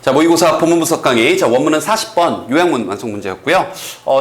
자, 모의고사 본문분석 강의. 자, 원문은 40번 요약문 완성 문제였고요.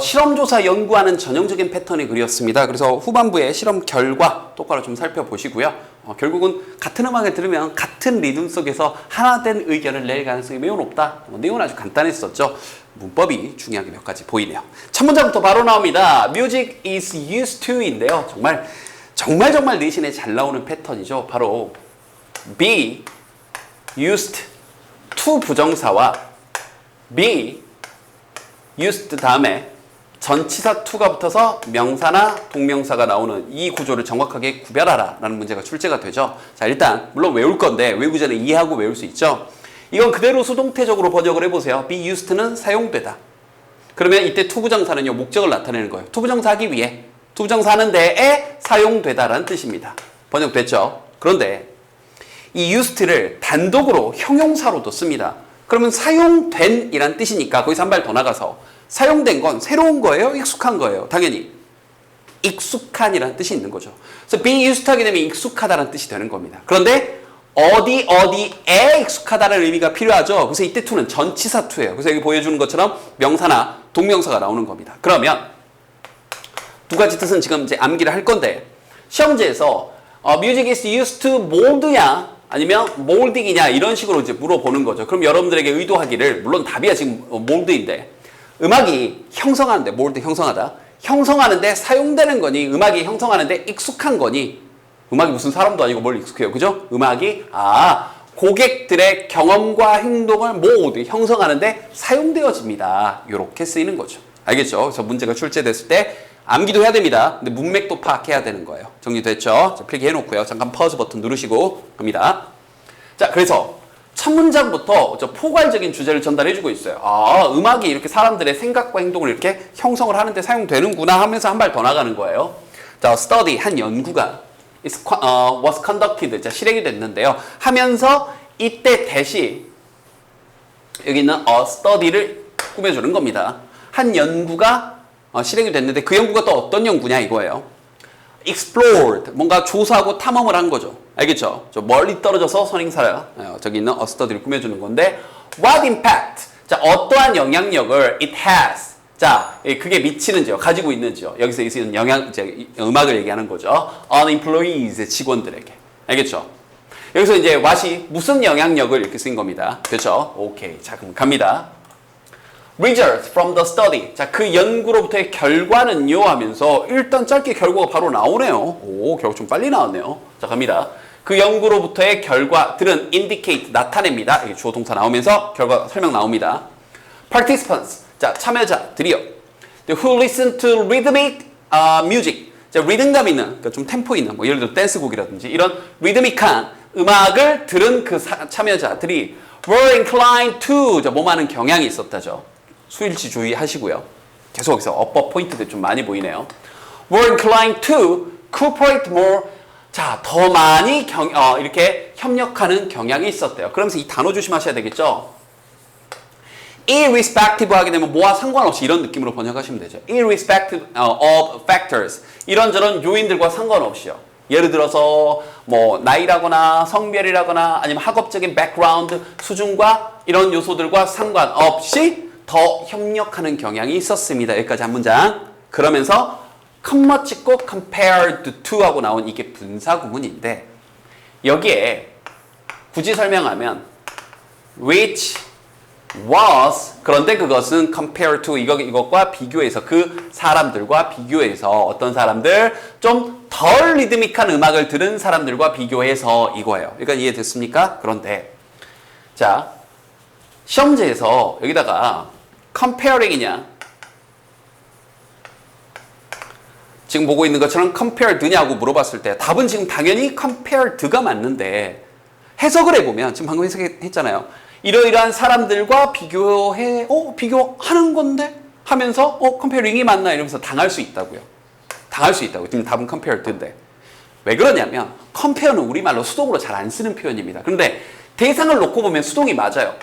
실험조사 연구하는 전형적인 패턴이 그렸습니다. 그래서 후반부에 실험 결과 똑바로 좀 살펴보시고요. 결국은 같은 음악을 들으면 같은 리듬 속에서 하나 된 의견을 낼 가능성이 매우 높다. 내용은 아주 간단했었죠. 문법이 중요한 게 몇 가지 보이네요. 첫 문장부터 바로 나옵니다. Music is used to인데요. 정말 내신에 잘 나오는 패턴이죠. 바로 be used to 부정사와 be used 다음에 전치사 to가 붙어서 명사나 동명사가 나오는 이 구조를 정확하게 구별하라 라는 문제가 출제가 되죠. 자, 일단 물론 외울 건데 외우기 전에 이해하고 외울 수 있죠. 이건 그대로 수동태적으로 번역을 해보세요. be used는 사용되다. 그러면 이때 to 부정사는요, 목적을 나타내는 거예요. to 부정사 하기 위해, to 부정사 하는 데에 사용되다라는 뜻입니다. 번역됐죠? 그런데 이 used를 단독으로 형용사로도 씁니다. 그러면 사용된 이란 뜻이니까 거기서 한 발 더 나가서 사용된 건 새로운 거예요? 익숙한 거예요? 당연히 익숙한이라는 뜻이 있는 거죠. 그래서 be used 하게 되면 익숙하다는 뜻이 되는 겁니다. 그런데 어디에 익숙하다는 의미가 필요하죠. 그래서 이때 to는 전치사 to예요. 그래서 여기 보여주는 것처럼 명사나 동명사가 나오는 겁니다. 그러면 두 가지 뜻은 지금 이제 암기를 할 건데, 시험지에서 music is used to mold냐 아니면 molding이냐 이런 식으로 이제 물어보는 거죠. 그럼 여러분들에게 의도하기를, 물론 답이야 지금 mold인데, 음악이 형성하는데, mold 형성하다, 형성하는데 사용되는 거니, 음악이 형성하는데 익숙한 거니, 음악이 무슨 사람도 아니고 뭘 익숙해요, 그죠? 음악이 고객들의 경험과 행동을 mold 형성하는데 사용되어집니다. 이렇게 쓰이는 거죠. 알겠죠? 그래서 문제가 출제됐을 때 암기도 해야 됩니다. 근데 문맥도 파악해야 되는 거예요. 정리됐죠? 자, 필기 해놓고요. 잠깐 퍼즈 버튼 누르시고 갑니다. 자, 그래서 첫 문장부터 포괄적인 주제를 전달해주고 있어요. 음악이 이렇게 사람들의 생각과 행동을 이렇게 형성을 하는데 사용되는구나 하면서 한 발 더 나가는 거예요. 자, study, 한 연구가 was conducted, 자, 실행이 됐는데요. 하면서 이때 대시 여기 있는 study를 꾸며주는 겁니다. 한 연구가 실행이 됐는데 그 연구가 또 어떤 연구냐 이거예요. explored, 뭔가 조사하고 탐험을 한 거죠. 알겠죠? 저 멀리 떨어져서 선행사를 저기 있는 study를 꾸며주는 건데, what impact, 자, 어떠한 영향력을 it has, 자, 그게 미치는지요, 가지고 있는지요. 여기서 있는 음악을 얘기하는 거죠. on employees, 직원들에게. 알겠죠? 여기서 이제 what이 무슨 영향력을 이렇게 쓴 겁니다. 그렇죠? 오케이. 자, 그럼 갑니다. Results from the study. 자, 그 연구로부터의 결과는요 하면서 일단 짧게 결과가 바로 나오네요. 오, 결과 좀 빨리 나왔네요. 자, 갑니다. 그 연구로부터의 결과들은 indicate, 나타냅니다. 이게 주어 동사 나오면서 결과 설명 나옵니다. Participants, 자, 참여자들이요. Who listen to rhythmic music. 자, 리듬감 있는, 그러니까 좀 템포 있는, 뭐 예를 들어 댄스곡이라든지 이런 리드믹한 음악을 들은 그 참여자들이 were inclined to, 자, 뭐하는 경향이 있었다죠. 수일치 주의하시고요. 계속 여기서 어법 포인트들 좀 많이 보이네요. were inclined to cooperate more. 자, 더 많이 이렇게 협력하는 경향이 있었대요. 그러면서 이 단어 조심하셔야 되겠죠. irrespective 하게 되면 뭐와 상관없이 이런 느낌으로 번역하시면 되죠. irrespective of factors. 이런저런 요인들과 상관없이요. 예를 들어서 뭐 나이라거나 성별이라거나 아니면 학업적인 백그라운드 수준과 이런 요소들과 상관없이 더 협력하는 경향이 있었습니다. 여기까지 한 문장. 그러면서 컴마 찍고 compared to 하고 나온 이게 분사 구문인데, 여기에 굳이 설명하면 which was, 그런데 그것은 compared to 이것과 비교해서, 그 사람들과 비교해서, 어떤 사람들, 좀 덜 리드믹한 음악을 들은 사람들과 비교해서 이거예요. 그러니까 이해됐습니까? 그런데 자, 시험지에서 여기다가 comparing이냐, 지금 보고 있는 것처럼 compared냐고 물어봤을 때 답은 지금 당연히 compared가 맞는데, 해석을 해보면 지금 방금 해석했잖아요. 이러이러한 사람들과 비교하는 건데 하면서 comparing이 맞나 이러면서 당할 수 있다고요. 당할 수 있다고. 지금 답은 compared인데. 왜 그러냐면 compare는 우리말로 수동으로 잘 안 쓰는 표현입니다. 그런데 대상을 놓고 보면 수동이 맞아요.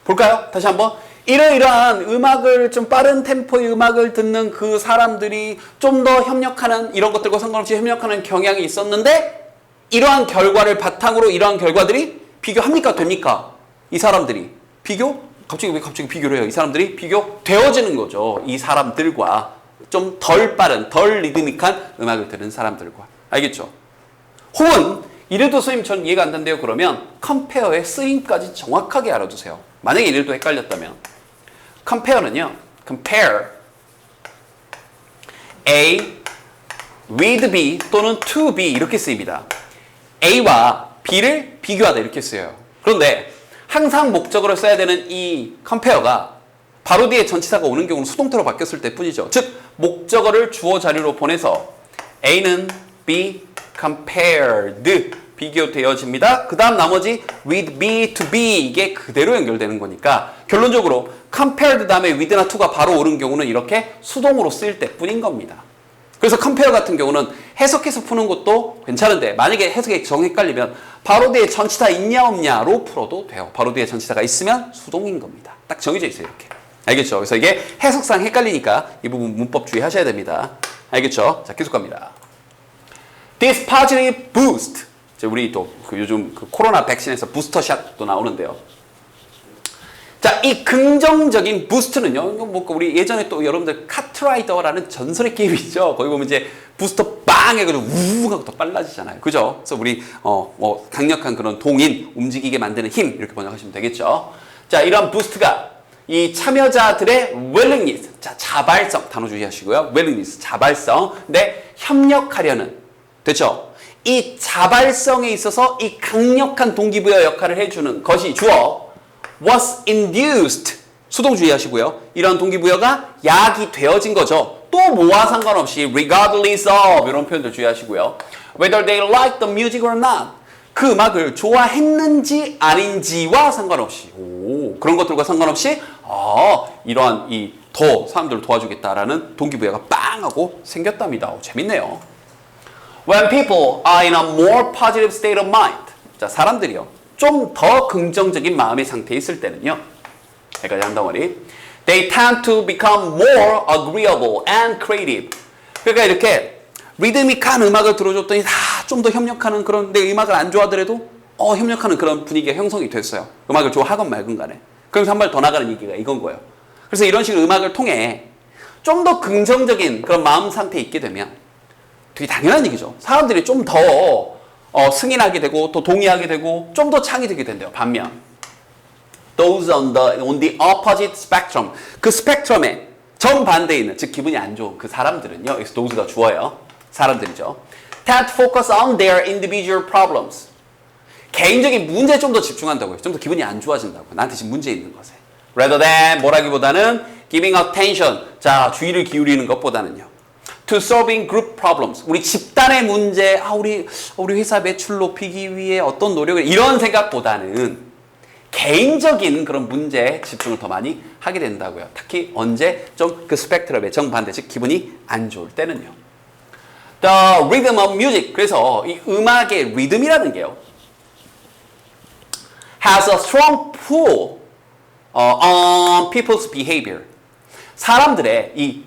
볼까요? 다시 한번. 이러이러한 음악을, 좀 빠른 템포의 음악을 듣는 그 사람들이 좀 더 협력하는, 이런 것들과 상관없이 협력하는 경향이 있었는데, 이러한 결과를 바탕으로 이러한 결과들이 비교합니까? 됩니까? 이 사람들이 비교? 갑자기 왜 갑자기 비교를 해요? 이 사람들이 비교되어지는 거죠. 이 사람들과 좀 덜 빠른, 덜 리드믹한 음악을 들은 사람들과. 알겠죠? 혹은 이래도 선생님 전 이해가 안 된대요. 그러면 compare의 쓰임까지 정확하게 알아두세요. 만약에 이래도 헷갈렸다면 compare는요. compare A with B 또는 to B 이렇게 쓰입니다. A와 B를 비교하다 이렇게 쓰여요. 그런데 항상 목적어를 써야 되는 이 compare가 바로 뒤에 전치사가 오는 경우는 수동태로 바뀌었을 때 뿐이죠. 즉 목적어를 주어 자리로 보내서 A는 B compared 비교되어집니다. 그 다음 나머지 with B to B 이게 그대로 연결되는 거니까 결론적으로 compared 다음에 with나 to가 바로 오른 경우는 이렇게 수동으로 쓰일 때뿐인 겁니다. 그래서 compare 같은 경우는 해석해서 푸는 것도 괜찮은데 만약에 해석이 정 헷갈리면 바로 뒤에 전치사 있냐 없냐로 풀어도 돼요. 바로 뒤에 전치사가 있으면 수동인 겁니다. 딱 정해져 있어요. 이렇게. 알겠죠? 그래서 이게 해석상 헷갈리니까 이 부분 문법 주의하셔야 됩니다. 알겠죠? 자, 계속 갑니다. This positive boost. 우리 또 요즘 코로나 백신에서 부스터샷도 나오는데요. 자, 이 긍정적인 부스트는요. 뭐 우리 예전에 또 여러분들 카트라이더라는 전설의 게임이 있죠. 거기 보면 이제 부스터 빵 해가지고 우웅 하고 더 빨라지잖아요. 그죠? 그래서 우리 강력한 그런 동인 움직이게 만드는 힘 이렇게 번역하시면 되겠죠. 자, 이런 부스트가 이 참여자들의 willingness, 자, 자발성 단어 주의하시고요. willingness, 자발성. 근데 협력하려는 됐죠? 이 자발성에 있어서 이 강력한 동기부여 역할을 해주는 것이 주어 was induced 수동 주의하시고요. 이런 동기부여가 야기되어진 거죠. 또 뭐와 상관없이 regardless of 이런 표현들 주의하시고요. whether they like the music or not 그 음악을 좋아했는지 아닌지와 상관없이 그런 것들과 상관없이 이러한 더 사람들을 도와주겠다라는 동기부여가 빵 하고 생겼답니다. 재밌네요. When people are in a more positive state of mind. 자, 사람들이요. 좀 더 긍정적인 마음의 상태에 있을 때는요. 여기까지 한 덩어리. They tend to become more agreeable and creative. 그러니까 이렇게 리드믹한 음악을 들어줬더니 좀 더 협력하는 그런 내 음악을 안 좋아하더라도 협력하는 그런 분위기가 형성이 됐어요. 음악을 좋아하건 말건 간에. 그러면서 한 발 더 나가는 얘기가 이건 거예요. 그래서 이런 식으로 음악을 통해 좀 더 긍정적인 그런 마음 상태에 있게 되면 되게 당연한 얘기죠. 사람들이 좀 더 승인하게 되고 또 동의하게 되고 좀 더 창이 되게 된대요. 반면 those on the opposite spectrum 그 스펙트럼의 정반대에 있는 즉 기분이 안 좋은 그 사람들은요. 여기서 those가 주어요. 사람들이죠. tend to focus on their individual problems 개인적인 문제에 좀 더 집중한다고요. 좀 더 기분이 안 좋아진다고. 나한테 지금 문제 있는 것에 rather than 뭐라기보다는 giving attention 자 주의를 기울이는 것보다는요. to solving group problems. 우리 집단의 문제, 우리 회사 매출 높이기 위해 어떤 노력을 이런 생각보다는 개인적인 그런 문제에 집중을 더 많이 하게 된다고요. 특히 언제 좀 그 스펙트럼의 정반대, 즉 기분이 안 좋을 때는요. The rhythm of music. 그래서 이 음악의 리듬이라는 게요. has a strong pull on people's behavior. 사람들의 이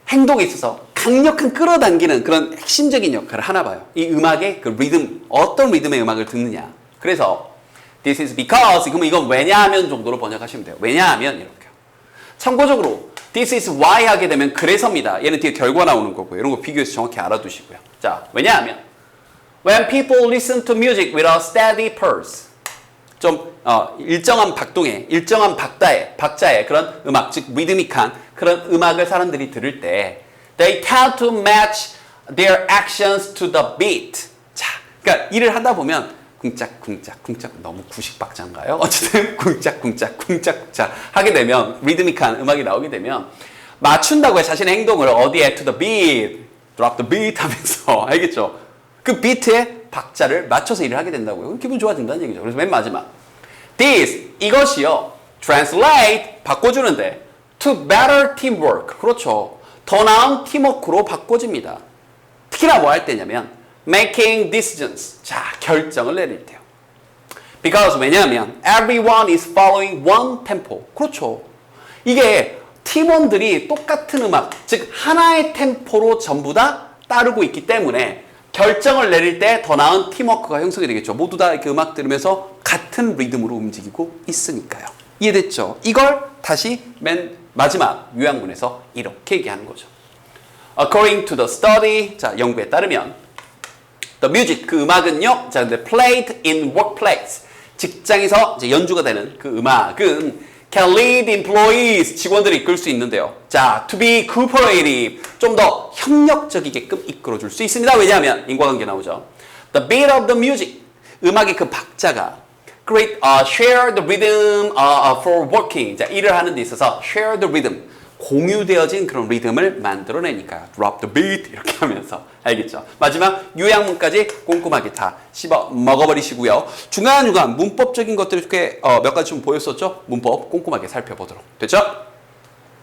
행동에 있어서 강력한 끌어당기는 그런 핵심적인 역할을 하나 봐요. 이 음악의 그 리듬, 어떤 리듬의 음악을 듣느냐. 그래서 this is because, 그러면 이건 왜냐하면 정도로 번역하시면 돼요. 왜냐하면 이렇게요. 참고적으로 this is why 하게 되면 그래서입니다. 얘는 뒤에 결과 나오는 거고요. 이런 거 비교해서 정확히 알아두시고요. 자, 왜냐하면 when people listen to music with a steady pulse 좀 일정한 박동에, 일정한 박자의 그런 음악, 즉 리드믹한 그런 음악을 사람들이 들을 때 they tend to match their actions to the beat. 자, 그러니까 일을 하다 보면 쿵짝쿵짝 너무 구식박자인가요? 어쨌든 쿵짝쿵짝 하게 되면 리드믹한 음악이 나오게 되면 맞춘다고 해 자신의 행동을 어디에 to the beat, drop the beat 하면서 알겠죠? 그 비트에 박자를 맞춰서 일을 하게 된다고요. 기분 좋아진다는 얘기죠. 그래서 맨 마지막 this 이것이요 translate 바꿔주는데 to better teamwork 그렇죠. 더 나은 팀워크로 바꿔집니다. 특히나 뭐 할 때냐면 making decisions 자 결정을 내릴 때요. because 왜냐하면 everyone is following one tempo 그렇죠. 이게 팀원들이 똑같은 음악 즉 하나의 템포로 전부 다 따르고 있기 때문에 결정을 내릴 때 더 나은 팀워크가 형성이 되겠죠. 모두 다 이렇게 음악 들으면서 같은 리듬으로 움직이고 있으니까요. 이해됐죠? 이걸 다시 맨 마지막 요약문에서 이렇게 얘기하는 거죠. According to the study, 자, 연구에 따르면 the music, 그 음악은요, 자, 근데 played in workplace, 직장에서 이제 연주가 되는 그 음악은 can lead employees, 직원들을 이끌 수 있는데요. 자, to be cooperative, 좀 더 협력적이게끔 이끌어줄 수 있습니다. 왜냐하면 인과관계 나오죠. The beat of the music, 음악의 그 박자가 create, share the rhythm for working, 자, 일을 하는 데 있어서 share the rhythm, 공유되어진 그런 리듬을 만들어내니까 drop the beat 이렇게 하면서 알겠죠? 마지막 요약문까지 꼼꼼하게 다 씹어 먹어버리시고요. 중간중간 문법적인 것들이 이렇게 몇 가지 좀 보였었죠? 문법 꼼꼼하게 살펴보도록 됐죠?